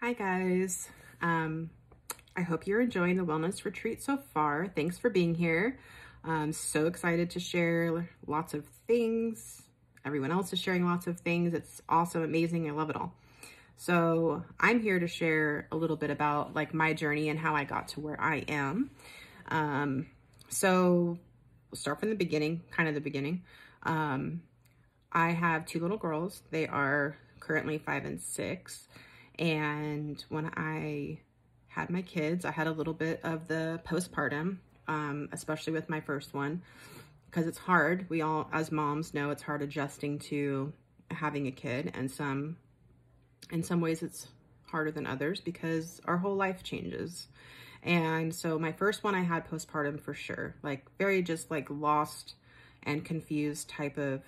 Hi guys. I hope you're enjoying the wellness retreat so far. Thanks for being here. I'm so excited to share lots of things. Everyone else is sharing lots of things. It's awesome, amazing. I love it all. So I'm here to share a little bit about like my journey and how I got to where I am. So we'll start from the beginning, kind of the beginning. I have two little girls. They are currently 5 and 6. And when I had my kids, I had a little bit of the postpartum, especially with my first one, because it's hard. We all, as moms, know it's hard adjusting to having a kid, and in some ways it's harder than others because our whole life changes. And so my first one, I had postpartum for sure, like very just like lost and confused type of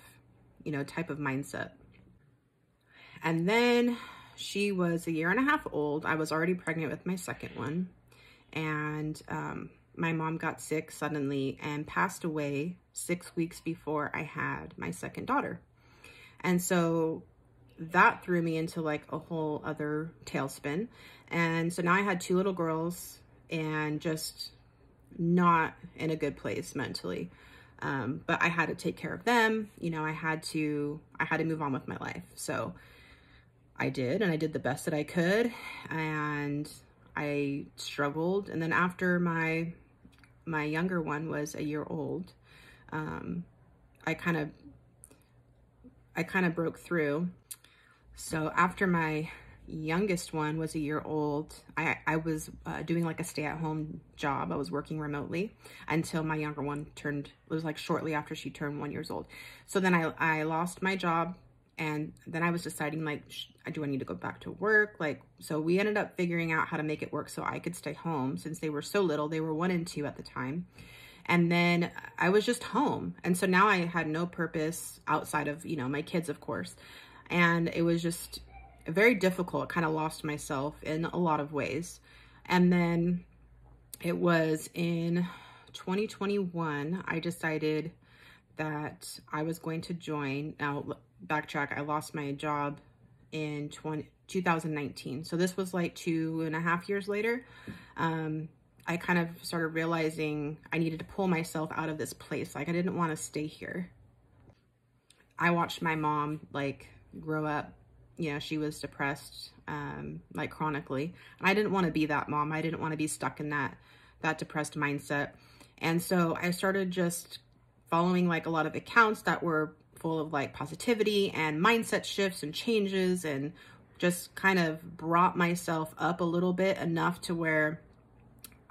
mindset. And then she was a 1.5 years old. I was already pregnant with my second one. And my mom got sick suddenly and passed away 6 weeks before I had my second daughter. And so that threw me into like a whole other tailspin. And so now I had two little girls and just not in a good place mentally. But I had to take care of them. You know, I had to move on with my life. So I did, and I did the best that I could, and I struggled. And then after my younger one was a year old, I kind of broke through. So after my youngest one was a year old, I was doing like a stay-at-home job. I was working remotely until my younger one it was like shortly after she turned 1 year old. So then I lost my job. And then I was deciding, like, do I need to go back to work? Like, so we ended up figuring out how to make it work so I could stay home since they were so little. They were 1 and 2 at the time. And then I was just home. And so now I had no purpose outside of, my kids, of course. And it was just very difficult. Kind of lost myself in a lot of ways. And then it was in 2021, I decided that I was going to join. Now, backtrack, I lost my job in 2019. So this was like 2.5 years later. I kind of started realizing I needed to pull myself out of this place. Like I didn't want to stay here. I watched my mom like grow up. She was depressed, like chronically. And I didn't want to be that mom. I didn't want to be stuck in that depressed mindset. And so I started just following like a lot of accounts that were full of like positivity and mindset shifts and changes, and just kind of brought myself up a little bit enough to where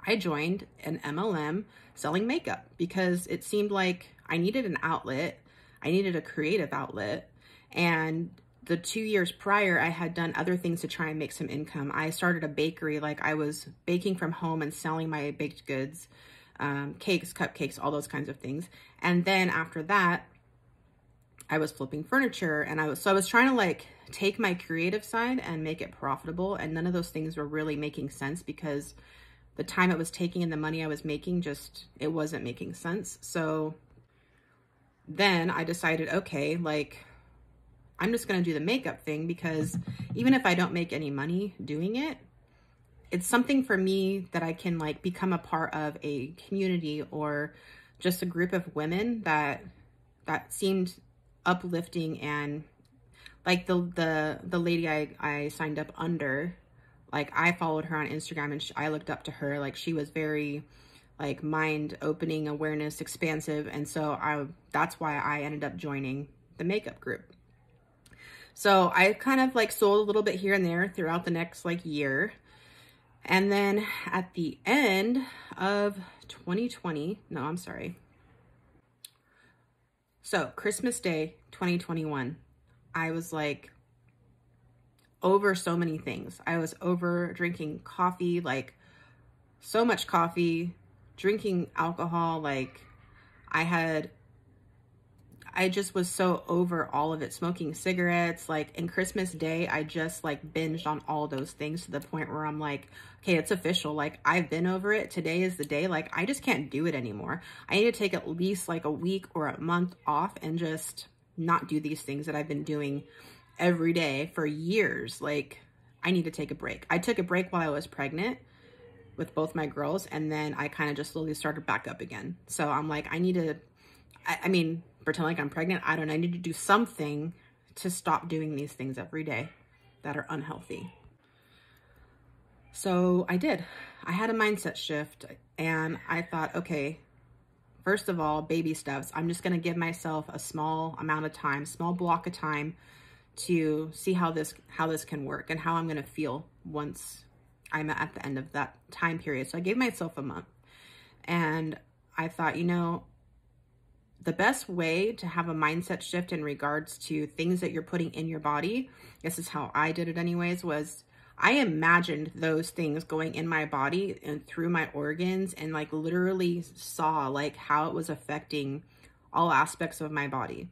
I joined an MLM selling makeup because it seemed like I needed an outlet. I needed a creative outlet. And the 2 years prior, I had done other things to try and make some income. I started a bakery. Like I was baking from home and selling my baked goods, cakes, cupcakes, all those kinds of things. And then after that, I was flipping furniture, and I was trying to like take my creative side and make it profitable. And none of those things were really making sense because the time it was taking and the money I was making, it wasn't making sense. So then I decided, okay, like I'm just going to do the makeup thing because even if I don't make any money doing it, it's something for me that I can like become a part of a community or just a group of women that seemed uplifting. And like the lady I signed up under, like I followed her on Instagram and I looked up to her. Like she was very like mind opening, awareness, expansive. And so that's why I ended up joining the makeup group. So I kind of like sold a little bit here and there throughout the next like year. And then at the end of 2020, no, I'm sorry. So Christmas Day, 2021, I was like over so many things. I was over drinking coffee, like so much coffee, drinking alcohol. Like I just was so over all of it, smoking cigarettes. Like in Christmas Day, I just like binged on all those things to the point where I'm like, okay, it's official. Like I've been over it. Today is the day. Like I just can't do it anymore. I need to take at least like a week or a month off and just not do these things that I've been doing every day for years. Like I need to take a break. I took a break while I was pregnant with both my girls, and then I kind of just slowly started back up again. So I'm like, I need to, I mean, pretend like I'm pregnant. I don't know. I need to do something to stop doing these things every day that are unhealthy. So I did. I had a mindset shift, and I thought, okay, first of all, baby steps. I'm just going to give myself a small amount of time, small block of time to see how this can work and how I'm going to feel once I'm at the end of that time period. So I gave myself a month, and I thought, you know, the best way to have a mindset shift in regards to things that you're putting in your body, this is how I did it anyways, was I imagined those things going in my body and through my organs, and like literally saw like how it was affecting all aspects of my body.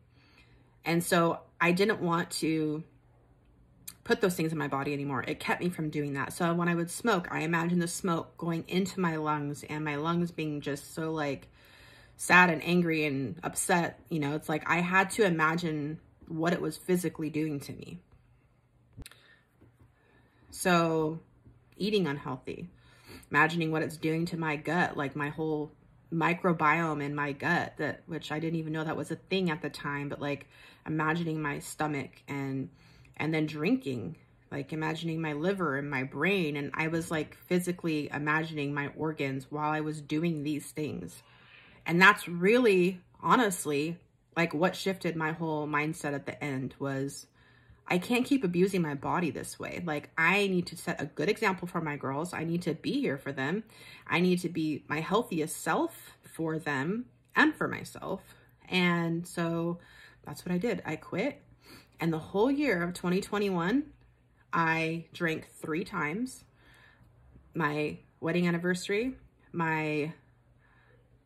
And so I didn't want to put those things in my body anymore. It kept me from doing that. So when I would smoke, I imagined the smoke going into my lungs, and my lungs being just so like sad and angry and upset. You know, it's like I had to imagine what it was physically doing to me. So eating unhealthy, imagining what it's doing to my gut, like my whole microbiome in my gut, that which I didn't even know that was a thing at the time, but like imagining my stomach, and then drinking, like imagining my liver and my brain. And I was like physically imagining my organs while I was doing these things. And that's really, honestly, like what shifted my whole mindset at the end was, I can't keep abusing my body this way. Like, I need to set a good example for my girls. I need to be here for them. I need to be my healthiest self for them and for myself. And so that's what I did. I quit. And the whole year of 2021, I drank 3 times: my wedding anniversary, my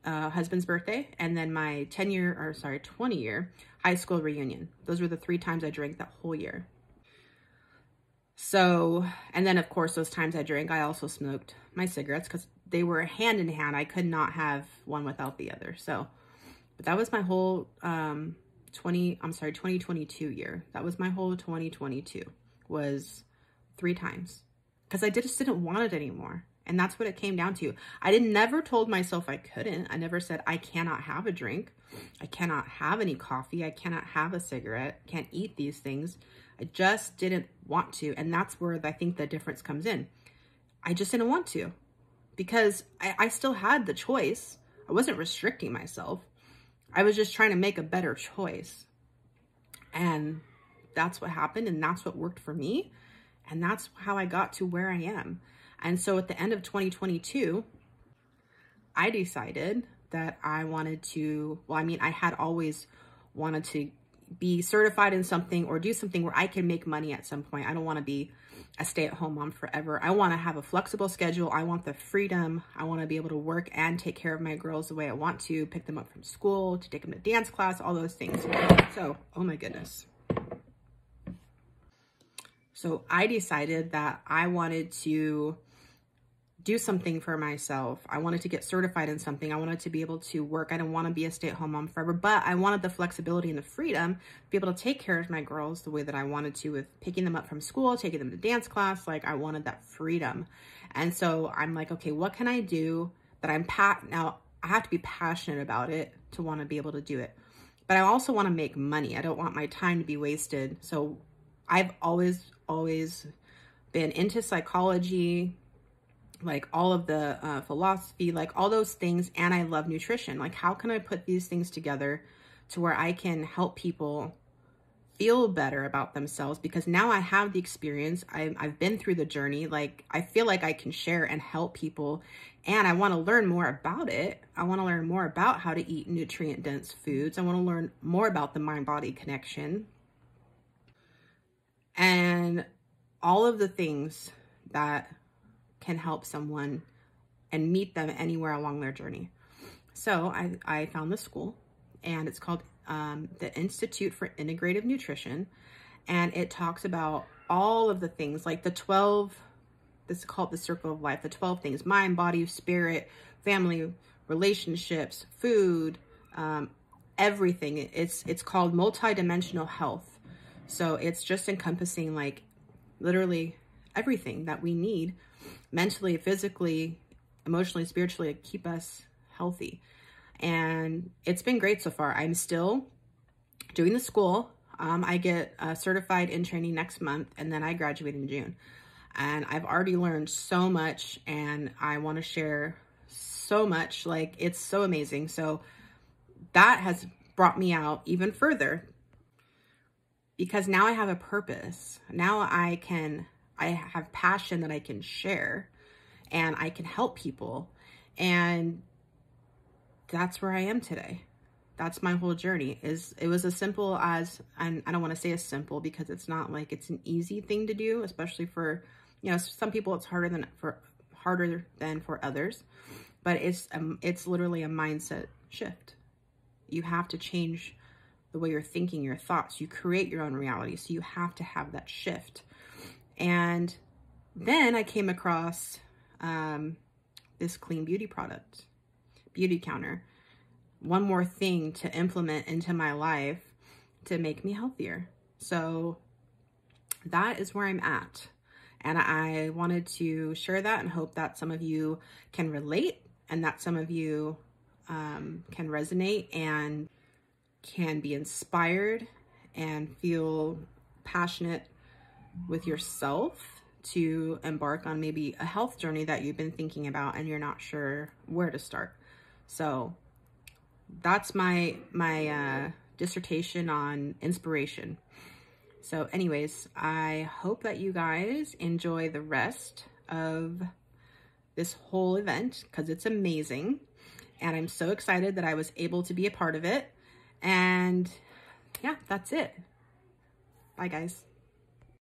husband's birthday, and then my 20-year high school reunion. Those were the 3 times I drank that whole year. So, and then of course, those times I drank, I also smoked my cigarettes because they were hand in hand. I could not have one without the other. So, but that was my whole 2022 year. That was my whole 2022, was 3 times, because I just didn't want it anymore. And that's what it came down to. I never told myself I couldn't. I never said I cannot have a drink. I cannot have any coffee. I cannot have a cigarette. Can't eat these things. I just didn't want to. And that's where I think the difference comes in. I just didn't want to, because I still had the choice. I wasn't restricting myself. I was just trying to make a better choice. And that's what happened. And that's what worked for me. And that's how I got to where I am. And so at the end of 2022, I decided that I wanted to, I had always wanted to be certified in something or do something where I can make money at some point. I don't want to be a stay-at-home mom forever. I want to have a flexible schedule. I want the freedom. I want to be able to work and take care of my girls the way I want to, pick them up from school, to take them to dance class, all those things. So, oh my goodness. So I decided that I wanted to do something for myself. I wanted to get certified in something. I wanted to be able to work. I didn't want to be a stay-at-home mom forever, but I wanted the flexibility and the freedom to be able to take care of my girls the way that I wanted to, with picking them up from school, taking them to dance class. Like, I wanted that freedom. And so I'm like, okay, what can I do that now I have to be passionate about it to want to be able to do it. But I also want to make money. I don't want my time to be wasted. So I've always been into psychology, like all of the philosophy, like all those things. And I love nutrition. Like, how can I put these things together to where I can help people feel better about themselves? Because now I have the experience. I've been through the journey. Like, I feel like I can share and help people, and I want to learn more about it. I want to learn more about how to eat nutrient dense foods. I want to learn more about the mind-body connection and all of the things that can help someone and meet them anywhere along their journey. So I found this school, and it's called the Institute for Integrative Nutrition. And it talks about all of the things, like the 12, this is called the Circle of Life, the 12 things: mind, body, spirit, family, relationships, food, everything. It's called multidimensional health. So it's just encompassing like literally everything that we need mentally, physically, emotionally, spiritually to keep us healthy. And it's been great so far. I'm still doing the school. I get certified in training next month, and then I graduate in June. And I've already learned so much, and I want to share so much. Like, it's so amazing. So that has brought me out even further, because now I have a purpose. Now I have passion that I can share, and I can help people. And that's where I am today. That's my whole journey. It was as simple as, and I don't want to say as simple because it's not like it's an easy thing to do, especially for, you know, some people it's harder than for others, but it's literally a mindset shift. You have to change the way you're thinking, your thoughts. You create your own reality. So you have to have that shift. And then I came across this clean beauty product, Beautycounter. One more thing to implement into my life to make me healthier. So that is where I'm at. And I wanted to share that and hope that some of you can relate, and that some of you can resonate and can be inspired and feel passionate with yourself to embark on maybe a health journey that you've been thinking about and you're not sure where to start. So that's my dissertation on inspiration. So anyways, I hope that you guys enjoy the rest of this whole event, because it's amazing. And I'm so excited that I was able to be a part of it. And yeah, that's it. Bye, guys.